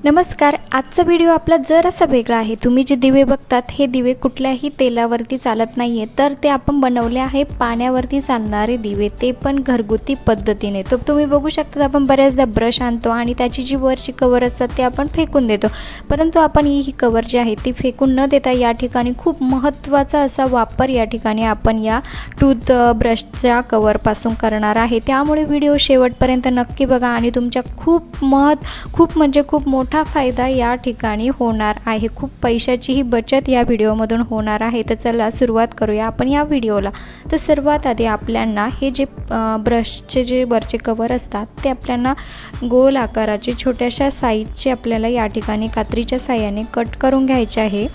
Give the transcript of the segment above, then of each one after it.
नमस्कार. आजचा व्हिडिओ आपला जरासा वेगळा आहे. तुम्ही जे दिवे बघतात हे दिवे कुठल्याही तेलावरती चालत नाहीये, तर ते आपण बनवले आहे पाण्यावरती चालणारे दिवे, ते पण घरगुती पद्धतीने. तो तुम्ही बघू शकता आपण बऱ्याचदा ब्रश आणतो आणि त्याची जी वरची कवर असतात ते आपण फेकून देतो, परंतु आपण ही कवर जी आहे ती फेकून न देता या ठिकाणी खूप महत्त्वाचा असा वापर या ठिकाणी आपण या टूथ ब्रशच्या कवरपासून करणार आहे. त्यामुळे व्हिडिओ शेवटपर्यंत नक्की बघा आणि तुमच्या खूप मोठा फायदा या ठिकाणी होणार आहे. खूप पैशाचीही बचत या व्हिडिओमधून होणार आहे. तर चला सुरुवात करूया आपण या व्हिडिओला. तर सर्वात आधी आपल्याला हे जे ब्रशचे जे वरचे कवर असतात ते आपल्याला गोल आकाराचे छोट्याशा साईजचे आपल्याला या ठिकाणी कात्रीच्या साहाय्याने कट करून घ्यायचे आहे.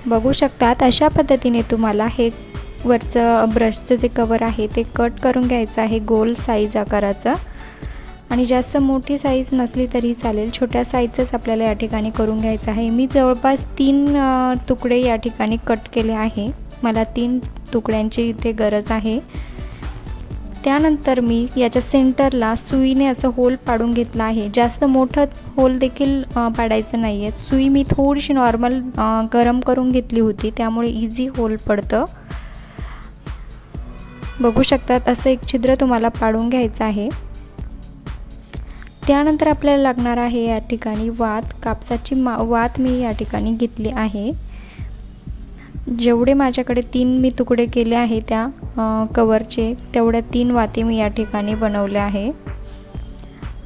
बघू शकतात अशा पद्धतीने तुम्हाला हे वरचं ब्रशचं जे कवर आहे ते कट करून घ्यायचं आहे गोल साईज आकाराचं. आणि जास्त मोठी साईज नसली तरी चालेल, छोट्या साईजचंच आपल्याला या ठिकाणी करून घ्यायचं आहे. मी जवळपास 3 तुकडे या ठिकाणी कट केले आहे. मला 3 तुकड्यांची इथे गरज आहे. त्यानंतर मी याच्या सेंटरला सुईने असं होल पाडून घेतला आहे. जास्त मोठं होल देखील पाडायचं नाही आहे. सुई मी थोडीशी नॉर्मल गरम करून घेतली होती, त्यामुळे इझी होल पडतं. बघू शकतात असं एक छिद्र तुम्हाला पाडून घ्यायचं आहे. त्यानंतर आपल्याला लागणार आहे या ठिकाणी वात. कापसाची वात मी या ठिकाणी घेतली आहे. जेवढे माझ्याकडे 3 मी तुकडे केले आहे त्या कवरचे, तेवढ्या 3 वाती मी या ठिकाणी बनवल्या आहे.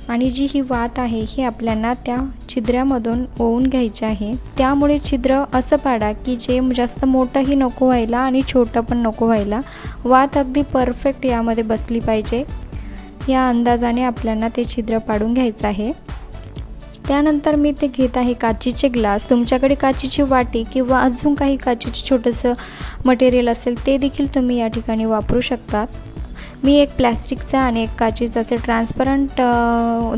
आणि जी ही वात आहे ही आपल्याला त्या छिद्रामधून ओवून घ्यायची आहे. त्यामुळे छिद्र असं पाडा की जे जास्त मोठंही नको व्हायला आणि छोटं पण नको व्हायला. वात अगदी परफेक्ट यामध्ये बसली पाहिजे. या अंदाजाने आपल्याला ते छिद्र पाडून घ्यायचं आहे. त्यानंतर मी ते घेत आहे काचीचे ग्लास. तुमच्याकडे काचीची वाटी किंवा अजून काही काचीचे छोटंसं मटेरियल असेल ते देखील तुम्ही या ठिकाणी वापरू शकतात. मी एक प्लॅस्टिकचा आणि एक काचेचा असे ट्रान्सपरंट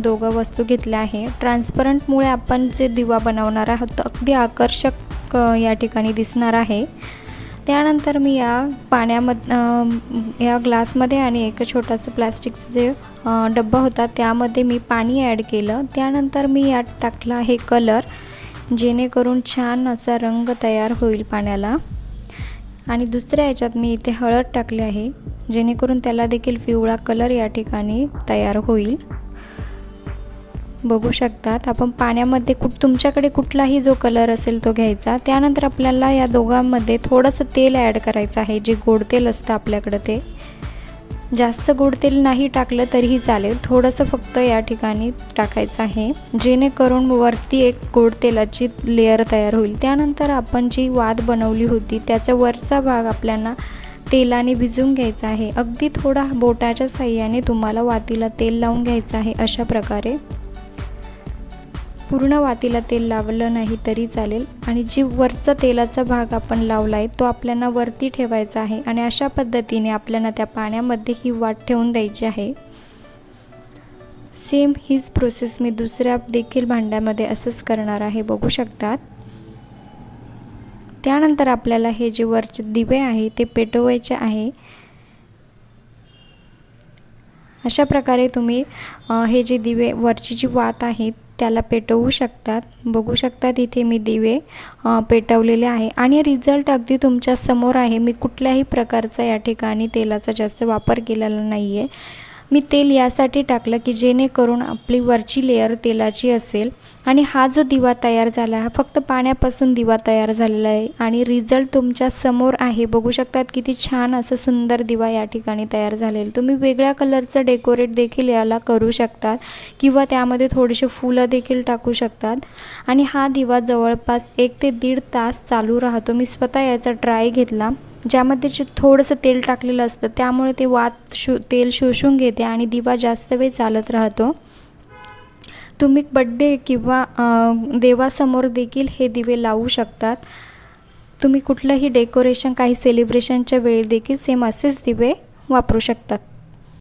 दोघं वस्तू घेतल्या आहे. ट्रान्सपरंटमुळे आपण जे दिवा बनवणार आहोत अगदी आकर्षक या ठिकाणी दिसणार आहे. त्यानंतर मी या ग्लासमध्ये आणि एक छोटंसं प्लॅस्टिकचं जे डब्बा होता त्यामध्ये मी पाणी ॲड केलं. त्यानंतर मी यात टाकला आहे कलर, जेणेकरून छान असा रंग तयार होईल पाण्याला. आणि दुसऱ्या ह्याच्यात मी इथे हळद टाकली आहे, जेणेकरून त्याला देखील पिवळा कलर या ठिकाणी तयार होईल. बघू शकतात आपण पाण्यामध्ये तुमच्याकडे कुठलाही जो कलर असेल तो घ्यायचा. त्यानंतर आपल्याला या दोघांमध्ये थोडंसं तेल ॲड करायचं आहे, जे गोड तेल असतं आपल्याकडं. ते जास्त गोड तेल नाही टाकलं तरीही चालेल, थोडंसं फक्त या ठिकाणी टाकायचं आहे, जेणेकरून वरती एक गोड तेलाची लेअर तयार होईल. त्यानंतर आपण जी वात बनवली होती त्याचा वरचा भाग आपल्याला तेलाने भिजवून घ्यायचा आहे. अगदी थोडा बोटाच्या साहाय्याने तुम्हाला वातीला तेल लावून घ्यायचं आहे. अशा प्रकारे पूर्ण वातीला तेल लावलं नाही तरी चालेल. आणि जी वरचा तेलाचा भाग आपण लावला आहे तो आपल्याला वरती ठेवायचा आहे. आणि अशा पद्धतीने आपल्याला त्या पाण्यामध्ये ही वात ठेवून द्यायची आहे. सेम हीच प्रोसेस मी दुसऱ्या देखील भांड्यामध्ये असंच करणार आहे. बघू शकतात. त्यानंतर आपल्याला हे जे वरचे दिवे आहे ते पेटवायचे आहे. अशा प्रकारे तुम्ही हे जे दिवे वरची जी वात आहे त्याला पेटवू शकतात. बघू शकतात इथे मी दिवे पेटवलेले आहे आणि रिझल्ट अगदी तुमच्या समोर आहे. मी कुठल्याही प्रकारचा या ठिकाणी तेलाचा जास्त वापर केलेला नाही आहे. मी तेल यासाठी टाकलं की जेणेकरून आपली वरची लेअर तेलाची असेल. आणि हा जो दिवा तयार झाला हा फक्त पाण्यापासून दिवा तयार झालेला आहे आणि रिझल्ट तुमच्या समोर आहे. बघू शकतात किती छान असं सुंदर दिवा या ठिकाणी तयार झालेला. तुम्ही वेगळ्या कलरचं डेकोरेट देखील याला करू शकतात किंवा त्यामध्ये थोडेसे फुलं देखील टाकू शकतात. आणि हा दिवा जवळपास 1 ते 1.5 तास चालू राहतो. मी स्वतः याचा ट्राय घेतला, ज्यामध्ये थोडंसं तेल टाकलेलं असतं, त्यामुळे ते वात तेल शोषून घेते आणि दिवा जास्त वेळ चालत राहतो. तुम्ही बड्डे किंवा देवासमोर देखील हे दिवे लावू शकतात. तुम्ही कुठलंही डेकोरेशन काही सेलिब्रेशनच्या वेळी देखील सेम असेच दिवे वापरू शकतात.